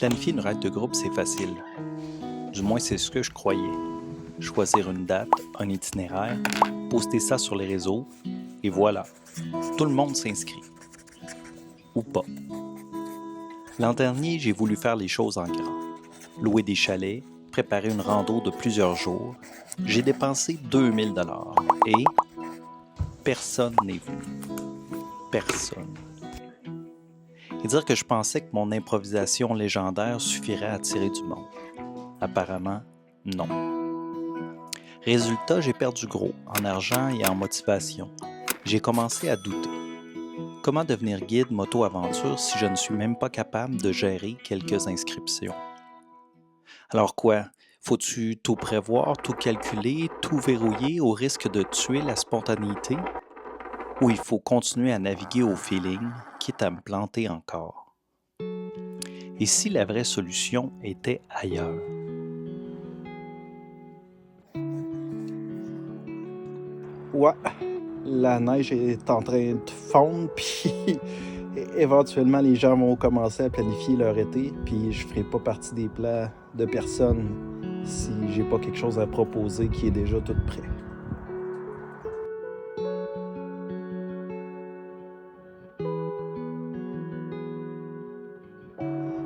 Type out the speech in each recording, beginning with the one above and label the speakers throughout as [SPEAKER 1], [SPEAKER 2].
[SPEAKER 1] Planifier une ride de groupe, c'est facile. Du moins, c'est ce que je croyais. Choisir une date, un itinéraire, poster ça sur les réseaux, et voilà, tout le monde s'inscrit. Ou pas. L'an dernier, j'ai voulu faire les choses en grand. Louer des chalets, préparer une rando de plusieurs jours. J'ai dépensé 2000 $ et personne n'est venu. Personne. Et dire que je pensais que mon improvisation légendaire suffirait à attirer du monde. Apparemment, non. Résultat, j'ai perdu gros en argent et en motivation. J'ai commencé à douter. Comment devenir guide moto-aventure si je ne suis même pas capable de gérer quelques inscriptions? Alors quoi? Faut-tu tout prévoir, tout calculer, tout verrouiller au risque de tuer la spontanéité? Ou il faut continuer à naviguer au feeling, quitte à me planter encore? Et si la vraie solution était ailleurs?
[SPEAKER 2] Ouais, la neige est en train de fondre, puis éventuellement les gens vont commencer à planifier leur été, puis je ferai pas partie des plans de personne si j'ai pas quelque chose à proposer qui est déjà tout prêt.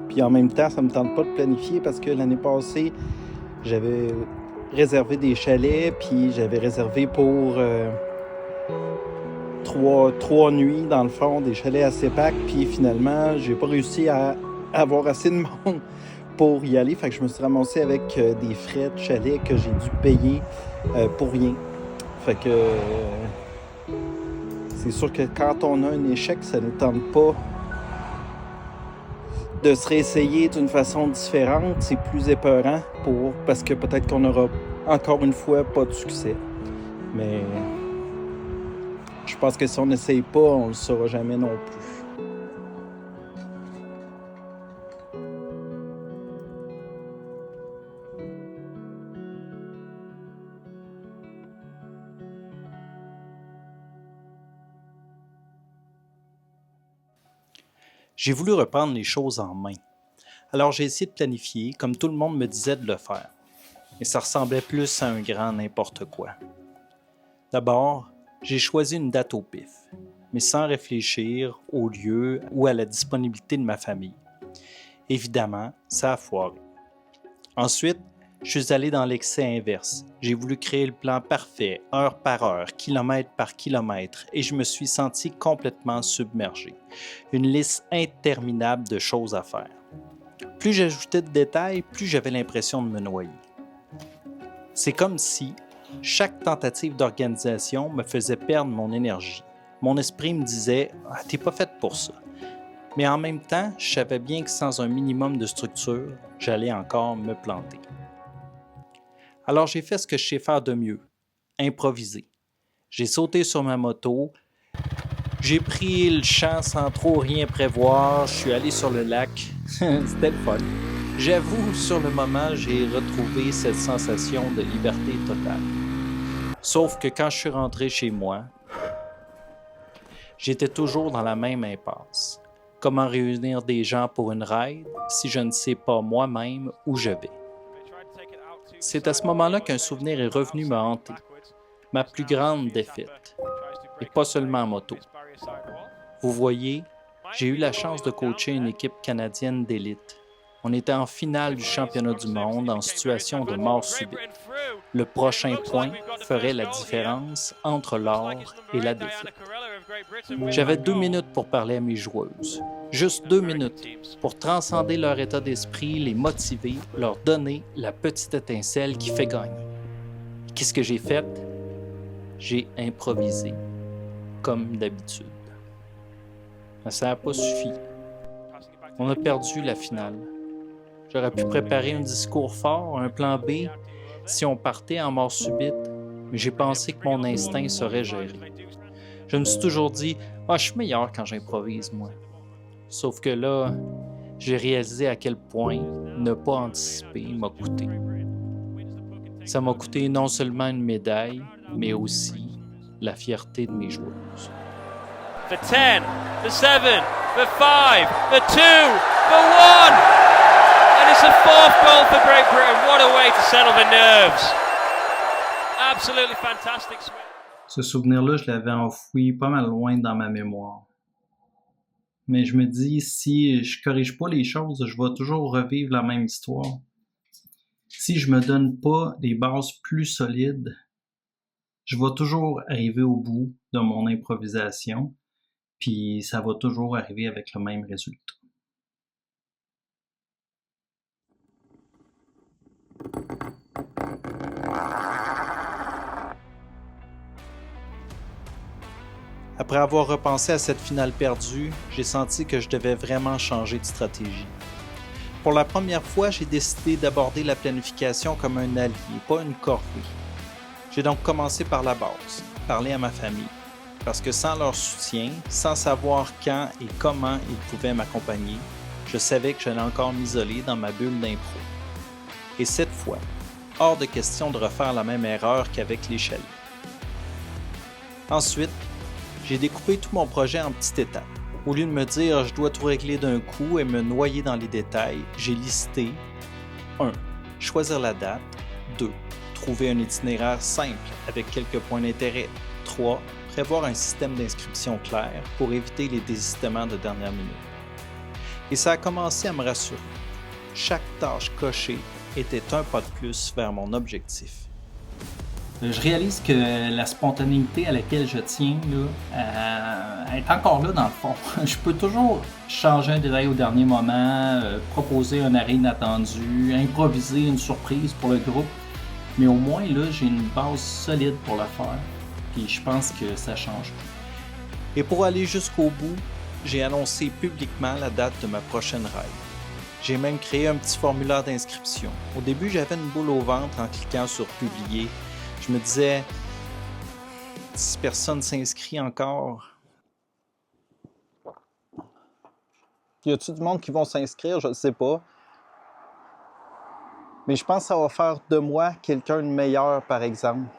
[SPEAKER 2] Puis en même temps, ça me tente pas de planifier parce que l'année passée, j'avais réservé des chalets, puis j'avais réservé pour trois nuits, dans le fond, des chalets à Sépac, puis finalement, j'ai pas réussi à avoir assez de monde pour y aller, fait que je me suis ramassé avec des frais de chalet que j'ai dû payer pour rien. Fait que c'est sûr que quand on a un échec, ça ne tente pas de se réessayer d'une façon différente, c'est plus épeurant parce que peut-être qu'on aura encore une fois pas de succès. Mais je pense que si on n'essaye pas, on ne le saura jamais non plus.
[SPEAKER 1] J'ai voulu reprendre les choses en main. Alors j'ai essayé de planifier comme tout le monde me disait de le faire. Mais ça ressemblait plus à un grand n'importe quoi. D'abord, j'ai choisi une date au pif, mais sans réfléchir au lieu ou à la disponibilité de ma famille. Évidemment, ça a foiré. Ensuite, je suis allé dans l'excès inverse. J'ai voulu créer le plan parfait, heure par heure, kilomètre par kilomètre, et je me suis senti complètement submergé. Une liste interminable de choses à faire. Plus j'ajoutais de détails, plus j'avais l'impression de me noyer. C'est comme si chaque tentative d'organisation me faisait perdre mon énergie. Mon esprit me disait « T'es pas faite pour ça ». Mais en même temps, je savais bien que sans un minimum de structure, j'allais encore me planter. Alors j'ai fait ce que je sais faire de mieux, improviser. J'ai sauté sur ma moto, j'ai pris le champ sans trop rien prévoir, je suis allé sur le lac, c'était le fun. J'avoue, sur le moment, j'ai retrouvé cette sensation de liberté totale. Sauf que quand je suis rentré chez moi, j'étais toujours dans la même impasse. Comment réunir des gens pour une ride si je ne sais pas moi-même où je vais? C'est à ce moment-là qu'un souvenir est revenu me hanter. Ma plus grande défaite. Et pas seulement en moto. Vous voyez, j'ai eu la chance de coacher une équipe canadienne d'élite. On était en finale du championnat du monde en situation de mort subite. Le prochain point ferait la différence entre l'or et la défaite. J'avais 2 minutes pour parler à mes joueuses. Juste 2 minutes pour transcender leur état d'esprit, les motiver, leur donner la petite étincelle qui fait gagner. Qu'est-ce que j'ai fait? J'ai improvisé, comme d'habitude. Mais ça n'a pas suffi. On a perdu la finale. J'aurais pu préparer un discours fort, un plan B, si on partait en mort subite, mais j'ai pensé que mon instinct saurait gérer. Je me suis toujours dit « je suis meilleur quand j'improvise, moi. » Sauf que là, j'ai réalisé à quel point ne pas anticiper m'a coûté. Ça m'a coûté non seulement une médaille, mais aussi la fierté de mes joueuses.
[SPEAKER 3] For 10, for 7, for 5, for 2, for 1! Fourth goal for Great Britain. What a way to settle the nerves. Absolutely fantastic swing.
[SPEAKER 1] Ce souvenir-là, je l'avais enfoui pas mal loin dans ma mémoire. Mais je me dis, si je corrige pas les choses, je vais toujours revivre la même histoire. Si je me donne pas des bases plus solides, je vais toujours arriver au bout de mon improvisation, puis ça va toujours arriver avec le même résultat. Après avoir repensé à cette finale perdue, j'ai senti que je devais vraiment changer de stratégie. Pour la première fois, j'ai décidé d'aborder la planification comme un allié, pas une corvée. J'ai donc commencé par la base, parler à ma famille, parce que sans leur soutien, sans savoir quand et comment ils pouvaient m'accompagner, je savais que j'allais encore m'isoler dans ma bulle d'impro. Et cette fois, hors de question de refaire la même erreur qu'avec les chalets. Ensuite, j'ai découpé tout mon projet en petites étapes. Au lieu de me dire « je dois tout régler d'un coup » et me noyer dans les détails, j'ai listé 1. Choisir la date. 2. Trouver un itinéraire simple avec quelques points d'intérêt. 3. Prévoir un système d'inscription clair pour éviter les désistements de dernière minute. Et ça a commencé à me rassurer. Chaque tâche cochée était un pas de plus vers mon objectif. Je réalise que la spontanéité à laquelle je tiens là, est encore là dans le fond. Je peux toujours changer un détail au dernier moment, proposer un arrêt inattendu, improviser une surprise pour le groupe, mais au moins là, j'ai une base solide pour le faire, puis je pense que ça change. Et pour aller jusqu'au bout, j'ai annoncé publiquement la date de ma prochaine ride. J'ai même créé un petit formulaire d'inscription. Au début, j'avais une boule au ventre en cliquant sur « Publier ». Je me disais, si personne s'inscrit encore. Y a-t-il du monde qui vont s'inscrire? Je ne sais pas. Mais je pense que ça va faire de moi quelqu'un de meilleur, par exemple.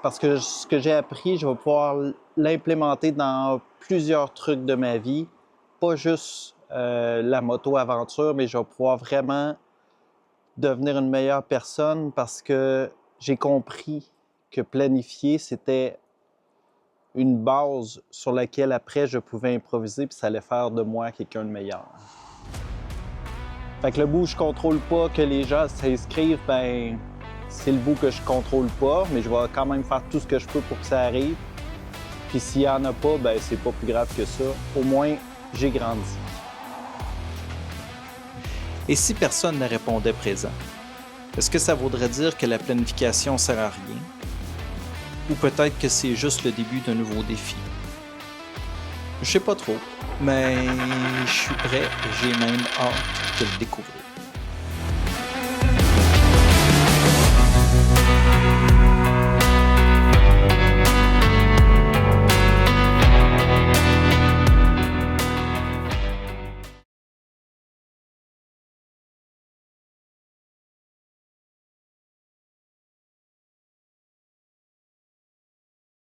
[SPEAKER 1] Parce que ce que j'ai appris, je vais pouvoir l'implémenter dans plusieurs trucs de ma vie. Pas juste la moto-aventure, mais je vais pouvoir vraiment devenir une meilleure personne parce que j'ai compris que planifier, c'était une base sur laquelle après je pouvais improviser puis ça allait faire de moi quelqu'un de meilleur. Fait que le bout où je contrôle pas que les gens s'inscrivent, ben c'est le bout que je contrôle pas, mais je vais quand même faire tout ce que je peux pour que ça arrive. Puis s'il y en a pas, ben c'est pas plus grave que ça. Au moins, j'ai grandi. Et si personne ne répondait présent, est-ce que ça voudrait dire que la planification sert à rien? Ou peut-être que c'est juste le début d'un nouveau défi. Je sais pas trop, mais je suis prêt et j'ai même hâte de le découvrir.